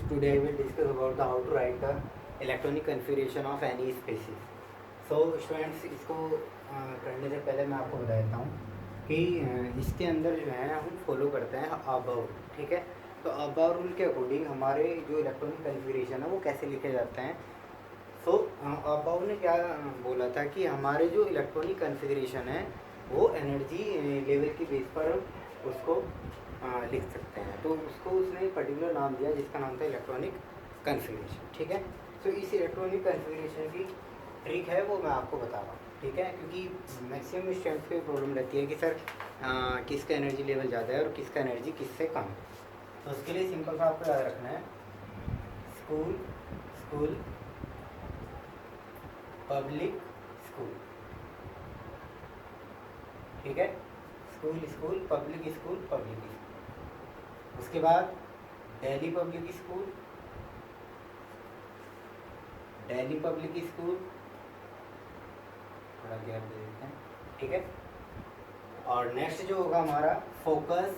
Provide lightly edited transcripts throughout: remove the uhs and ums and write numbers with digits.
today I will discuss about the how to write the electronic configuration of any species. So students, इसको करने से पहले मैं आपको बता देता हूँ कि इसके अंदर जो है हम फॉलो करते हैं अबाव रूल. ठीक है, तो अबाव रूल के अकॉर्डिंग हमारे जो इलेक्ट्रॉनिक कन्फिगरेशन है वो कैसे लिखे जाते हैं. सो अबाव ने क्या बोला था कि हमारे जो इलेक्ट्रॉनिक कन्फिगरेशन है वो एनर्जी लेवल की बेस पर उसको लिख सकते हैं. तो उसको उसने पर्टिकुलर नाम दिया जिसका नाम था इलेक्ट्रॉनिक कन्फिगरेशन. ठीक है, तो इस इलेक्ट्रॉनिक कन्फिगरेशन की ट्रिक है वो मैं आपको बता रहा हूँ. ठीक है, क्योंकि मैक्सिमम स्टूडेंट्स को प्रॉब्लम रहती है कि सर किसका एनर्जी लेवल ज़्यादा है और किसका एनर्जी किससे कम है. तो उसके लिए सिंपल सा आपको याद रखना है स्कूल स्कूल पब्लिक स्कूल. ठीक है, school school public school public school. उसके बाद Delhi public school Delhi public school, थोड़ा गैप दे देते हैं. ठीक है, और नेक्स्ट जो होगा हमारा focus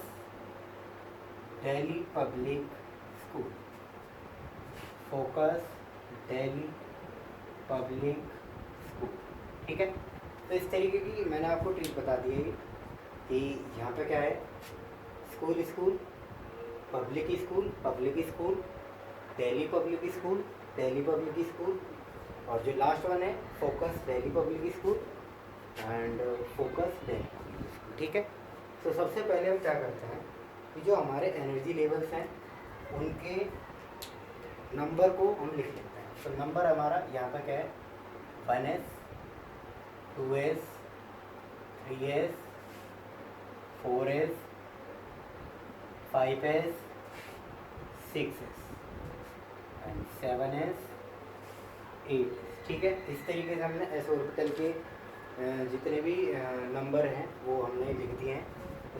Delhi public school. Focus Delhi public school. ठीक है, तो इस तरीके की मैंने आपको ट्रिक बता दी है कि यहाँ पे क्या है school school public school Delhi public school और जो लास्ट वन है focus Delhi public school and focus Delhi public school. ठीक है, तो सबसे पहले हम क्या करते हैं कि जो हमारे एनर्जी लेवल्स हैं उनके नंबर को हम लिख लेते हैं. तो नंबर हमारा यहाँ पर क्या है 1s 2s 3s 4s 5s 6s and 7s 8s. ठीक है, इस तरीके से हमने एस ऑर्बिटल के जितने भी नंबर हैं वो हमने लिख दिए हैं.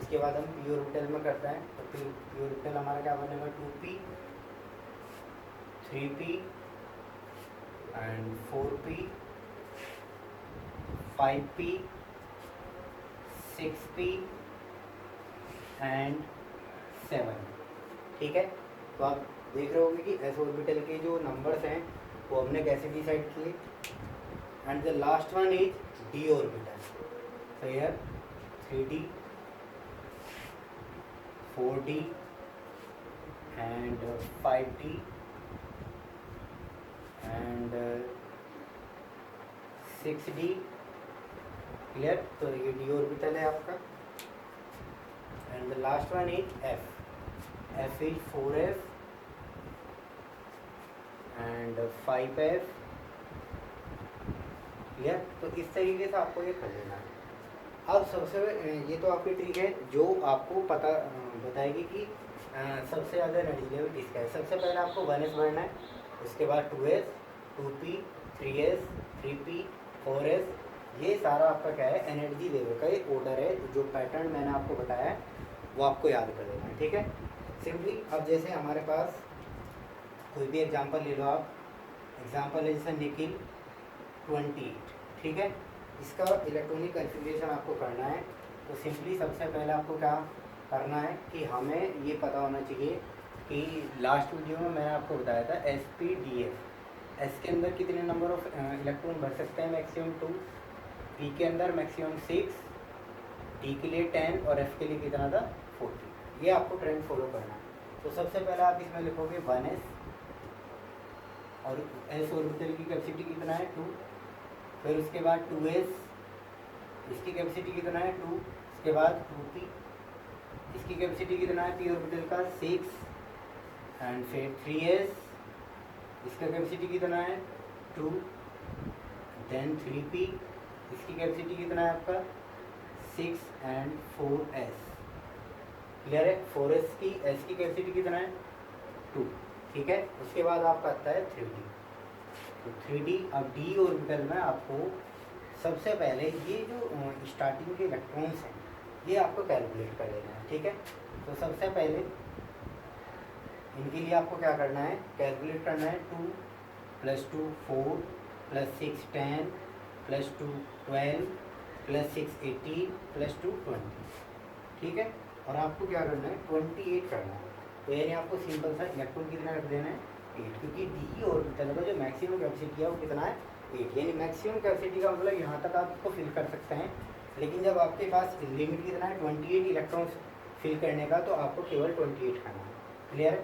उसके बाद हम पी ऑर्बिटल में करते हैं. तो पी ऑर्बिटल हमारा क्या बनेगा 2p 3p and 4p 5p 6p and 7. ठीक है, तो आप देख रहे होंगे कि एस ऑर्बिटल के जो नंबर्स हैं वो हमने कैसे डिसाइड किए. And the last one is D orbital. So here 3d 4d and 5d and 6d. Clear, तो ये डी ऑर्बिटल है आपका. And the last one is f is 4f and 5f. Clear, तो इस तरीके से आपको ये कर लेना है. अब सबसे ये तो आपकी ट्रिक है जो आपको पता बताएगी कि सबसे ज़्यादा एनर्जी लेवल किसका है. सबसे पहले आपको 1s भरना है, उसके बाद 2s 2p 3s 3p 4s. ये सारा आपका क्या है एनर्जी लेवल का एक ऑर्डर है. जो पैटर्न मैंने आपको बताया है वो आपको याद कर देना है. ठीक है, सिंपली अब जैसे हमारे पास कोई भी एग्जांपल ले लो आप. एग्जांपल है जैसे निकिल 28. ठीक है, इसका इलेक्ट्रॉनिक कन्फिगरेशन आपको करना है. तो सिंपली सबसे पहले आपको क्या करना है कि हमें ये पता होना चाहिए कि लास्ट वीडियो में मैंने आपको बताया था SPDF. एस के अंदर कितने नंबर ऑफ इलेक्ट्रॉन भर सकते हैं मैक्सिमम 2, पी के अंदर मैक्सिमम 6, डी के लिए 10 और एफ के लिए कितना था 40. ये आपको ट्रेंड फॉलो करना है. तो सबसे पहले आप इसमें लिखोगे 1s और एस ऑर्बिटल की कैपेसिटी कितना है 2. फिर उसके बाद 2s इसकी कैपेसिटी कितना है 2. उसके बाद 2p इसकी कैपेसिटी कितना है पी ऑर्बिटल का 6 एंड फिर 3s इसका कैपेसिटी कितना है 2. देन 3p इसकी कैपेसिटी कितना है आपका 6 एंड 4s. क्लियर है, 4s की s की कैपेसिटी कितना है 2. ठीक है, उसके बाद आपका आता है 3d. तो 3d अब डी ऑर्बिटल में आपको सबसे पहले ये जो स्टार्टिंग के इलेक्ट्रॉन्स हैं ये आपको कैलकुलेट कर लेना है. ठीक है, तो सबसे पहले इनके लिए आपको क्या करना है कैलकुलेट करना है 2 + 2 4 + 6 10 + 2 12 + 6 18 + 2 20. ठीक है, और आपको क्या करना है 28 करना है. तो यानी आपको सिंपल सा इलेक्ट्रॉन कितना रख देना है 8, क्योंकि डी ऑर्बिटल का जो मैक्सिमम कैपेसिटी है वो कितना है 8, यानी मैक्सिमम कैपेसिटी का मतलब यहाँ तक आप इसको फिल कर सकते हैं। लेकिन जब आपके पास लिमिट कितना है 28 इलेक्ट्रॉन्स फिल करने का, तो आपको केवल 28 करना है। क्लियर है?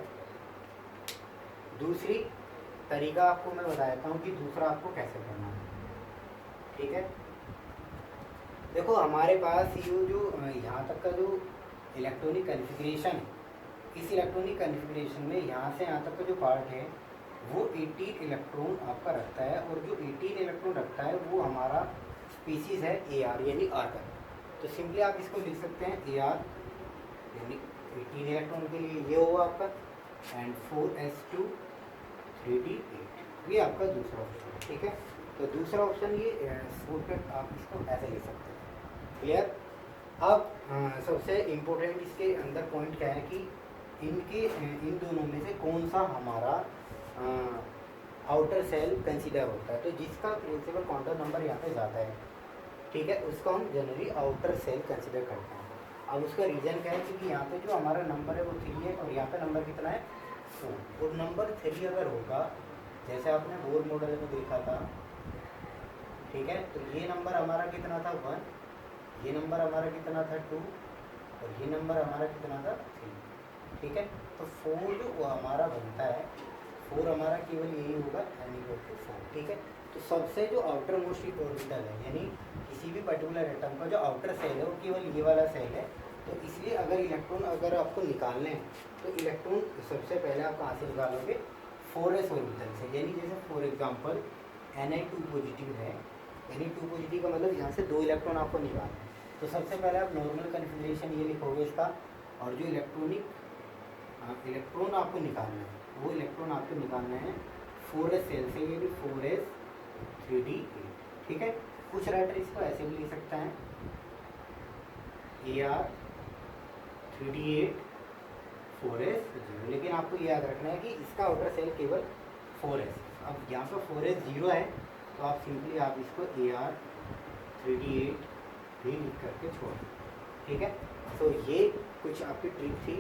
दूसरी तरीका आपको मैं बता देता हूँ कि दूसरा आपको कैसे करना है। ठीक है, देखो हमारे पास ये जो यहाँ तक का जो इलेक्ट्रॉनिक कन्फिग्रेशन है, इस इलेक्ट्रॉनिक कन्फिग्रेशन में यहाँ से यहाँ तक का जो पार्ट है वो 18 इलेक्ट्रॉन आपका रखता है, और जो 18 इलेक्ट्रॉन रखता है वो हमारा स्पीसीज है AR यानी आर्गन। तो सिंपली आप इसको लिख सकते हैं AR यानी 18 इलेक्ट्रॉन के लिए ये होगा आपका, एंड 4s2 3d8, ये आपका दूसरा ऑप्शन है। ठीक है, तो दूसरा ऑप्शन ये शॉर्टकट आप इसको ऐसे लिख सकते हैं। क्लियर? अब सबसे इम्पोर्टेंट इसके अंदर पॉइंट क्या है कि इन दोनों में से कौन सा हमारा आउटर सेल कंसीडर होता है। तो जिसका प्रिंसिपल क्वांटम नंबर यहाँ पे ज़्यादा है, ठीक है, उसको हम जनरली आउटर सेल कंसीडर करते हैं। अब उसका रीज़न क्या है, क्योंकि यहाँ पे जो हमारा नंबर है वो 3 है, और यहाँ पे नंबर कितना है 4, और नंबर 3 अगर होगा जैसे आपने बोर मॉडल में देखा था, ठीक है, तो ये नंबर हमारा कितना था 1, ये नंबर हमारा कितना था 2, और ये नंबर हमारा कितना था 3। ठीक है, तो 4 जो वो हमारा बनता है, 4 हमारा केवल यही होगा n=4। ठीक है, तो सबसे जो आउटर मोस्ट ऑर्बिटल है, यानी किसी भी पर्टिकुलर एटम का जो आउटर सेल है वो केवल ये वाला सेल है। तो इसलिए अगर इलेक्ट्रॉन अगर आपको निकालने हैं तो इलेक्ट्रॉन सबसे पहले आप कहाँ से निकालोगे 4s ऑर्बिटल से, यानी जैसे फॉर एग्जांपल Ni2 पॉजिटिव है, Ni2 पॉजिटिव का मतलब यहाँ से 2 इलेक्ट्रॉन आपको निकालना है। तो सबसे पहले आप नॉर्मल कन्फिग्रेशन ये लिखोगे इसका, और जो इलेक्ट्रॉन आपको निकालना है वो इलेक्ट्रॉन आपको निकालना है 4s सेल से, ये भी 4s 3d8। ठीक है, कुछ राइटर इसको ऐसे भी लिख सकता है AR 3d8 4s 0, लेकिन आपको ये याद रखना है कि इसका आउटर सेल केवल 4s। अब यहाँ पर 4s 0 है, तो आप सिंपली आप इसको AR 3d8 भी लिख करके छोड़। ठीक है, तो ये कुछ आपकी ट्रिक थी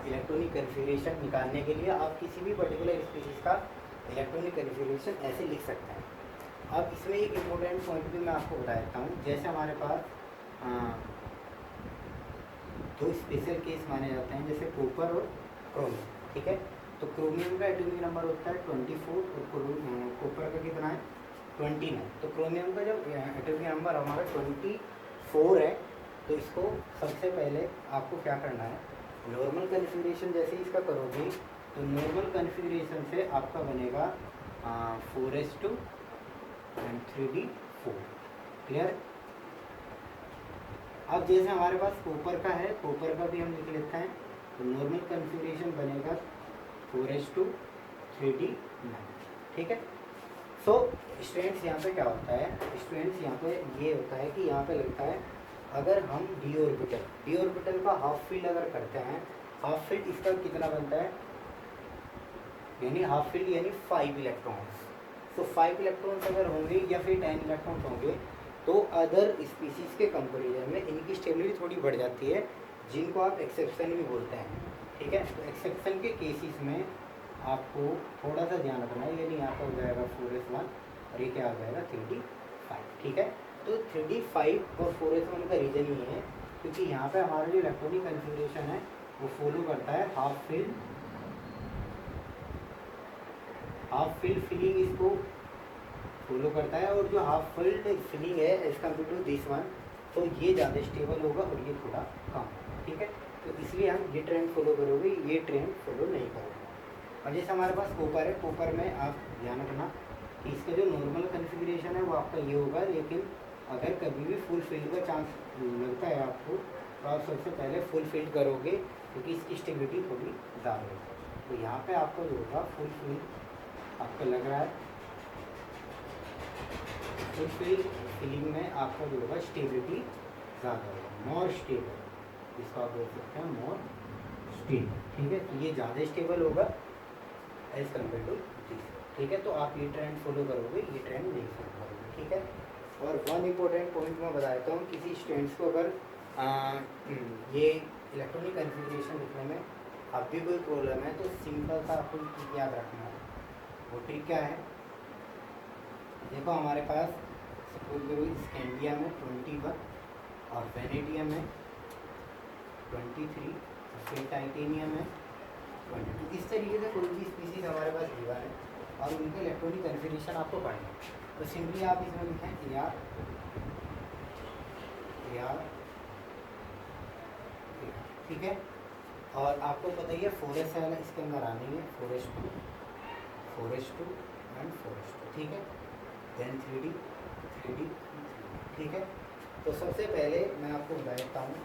इलेक्ट्रॉनिक कन्फिग्रेशन निकालने के लिए। आप किसी भी पर्टिकुलर स्पीशीज़ का इलेक्ट्रॉनिक कन्फिग्रेशन ऐसे लिख सकते हैं। अब इसमें एक इम्पोर्टेंट पॉइंट भी मैं आपको बता देता हूँ। जैसे हमारे पास 2 स्पेशल केस माने जाते हैं, जैसे कॉपर और क्रोमियम। ठीक है, तो क्रोमियम का एटॉमिक नंबर होता है 24 और कॉपर का कितना है 29। तो क्रोमियम का जब एटॉमिक नंबर हमारा 24 है, तो इसको सबसे पहले आपको क्या करना है, नॉर्मल कन्फिग्रेशन जैसे इसका करोगे तो नॉर्मल कन्फिग्रेशन से आपका बनेगा 4s2 एंड 3d4। क्लियर? अब जैसे हमारे पास कॉपर का है, कॉपर का भी हम लिख लेते हैं, तो नॉर्मल कन्फिग्रेशन बनेगा 4s2 3d9। ठीक है, सो स्टूडेंट्स यहाँ पे क्या होता है, स्टूडेंट्स यहाँ पे ये होता है कि यहाँ पे लगता है अगर हम डी ऑर्बिटल का हाफ फील्ड अगर करते हैं, हाफ फील्ड इसका कितना बनता है, यानी हाफ फील्ड यानी 5 इलेक्ट्रॉन्स। तो 5 इलेक्ट्रॉन्स अगर होंगे या फिर 10 इलेक्ट्रॉन्स होंगे तो अदर स्पीसीज़ के कंपेरिजन में इनकी स्टेबिलिटी थोड़ी बढ़ जाती है, जिनको आप एक्सेप्शन भी बोलते हैं। ठीक है, तो एक्सेप्शन के केसेस में आपको थोड़ा सा ध्यान रखना है, यानी यहाँ पर हो जाएगा 4s1 और ये क्या आ जाएगा 3d5। ठीक है, तो 3d5 और 4s1 का रीज़न ये है क्योंकि यहाँ पे हमारा जो इलेक्ट्रॉनिक कन्फिग्रेशन है वो फॉलो करता है हाफ फील्ड फिलिंग, इसको फॉलो करता है। और जो हाफ फील्ड फिलिंग है as compared to this one, तो ये ज़्यादा स्टेबल होगा और ये थोड़ा कम। ठीक है, तो इसलिए हम ये ट्रेंड फॉलो करोगे, ये ट्रेंड फॉलो नहीं करोगे। और जैसे हमारे पास कॉपर है, कॉपर में आप ध्यान रखना कि इसका जो नॉर्मल कन्फिग्रेशन है वो आपका ये होगा, लेकिन अगर कभी भी फुल फील्ड का चांस लगता है आपको, तो आप सबसे पहले फुल फील्ड करोगे क्योंकि इसकी स्टेबिलिटी थोड़ी ज़्यादा होगी। तो यहाँ पे आपको जो होगा फुल फील्ड आपको लग रहा है, फुल फील्ड फिलिंग में आपका जो होगा स्टेबिलिटी ज़्यादा होगा, मोर स्टेबल, जिसको आप बोल सकते हैं मोर स्टेबल। ठीक है, तो ये ज़्यादा स्टेबल होगा एज कम्पेयर टू दिस। ठीक है, तो आप ये ट्रेंड फॉलो करोगे, ये ट्रेंड नहीं फॉलो करोगे। ठीक है, और वन इम्पोर्टेंट पॉइंट मैं बताता हूँ, किसी स्टूडेंट्स को अगर ये इलेक्ट्रॉनिक कन्फिग्रेशन लिखने में अब भी कोई प्रॉब्लम है तो सिंपल सा आपको ट्रिक याद रखना है। वो ट्रिक क्या है, देखो हमारे पास सपोज करो स्कैंडियम है 21 और वेनेडियम है 23, फिर टाइटेनियम है 22। इस तरीके से कोई भी स्पीसीज हमारे पास गिवन है और उनके इलेक्ट्रॉनिक कन्फिगरेशन आपको पढ़ना है। तो सिंपली आप इसमें लिखें यार ठीक है। और आपको पता ही है 4s सेल इसके अंदर आने हैं, 4s2 एंड 4s2, ठीक है। देन 3D ठीक है। तो सबसे पहले मैं आपको बता देता हूँ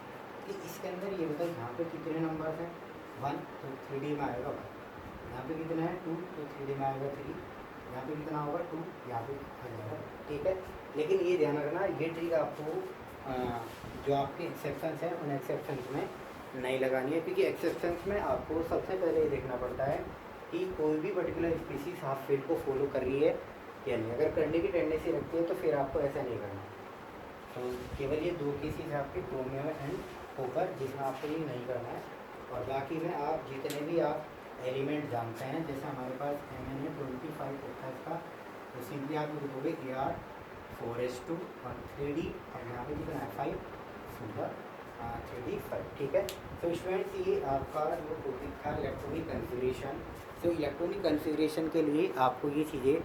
कि इसके अंदर ये बताओ यहाँ पे कितने नंबर हैं, 1 तो 3D में आएगा 1, यहाँ पे कितना है 2 तो 3D में आएगा 3, यहाँ पे कितना होगा 2, यहाँ पे आ जाएगा, ठीक है। लेकिन ये ध्यान रखना, ये ट्रिक आपको जो आपके एक्सेप्शंस हैं उन एक्सेप्शंस में नहीं लगानी है, क्योंकि एक्सेप्शंस में आपको सबसे पहले ये देखना पड़ता है कि कोई भी पर्टिकुलर स्पीसीज हाफ फील्ड को फॉलो कर रही है या नहीं। अगर करने की टेंडेंसी रखती है तो फिर आपको ऐसा नहीं करना। तो केवल ये 2 केसेस आपके क्रोमियम एंड कॉपर जिसमें आपको ये नहीं करना है। और बाकी में आप जितने भी आप एलिमेंट जानते हैं, जैसे हमारे पास Mn25 होता है इसका, तो सिंपली आप लिखोगे Ar4s2 और 3D और यहाँ पे कितना है 5 सुपर 3D 5, ठीक है। तो स्टूडेंट्स ये आपका जो टॉपिक था इलेक्ट्रॉनिक कन्फिगरेशन, तो इलेक्ट्रॉनिक कन्फिगरेशन के लिए आपको ये चीज़ें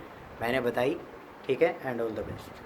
मैंने बताई, ठीक है। And all the best.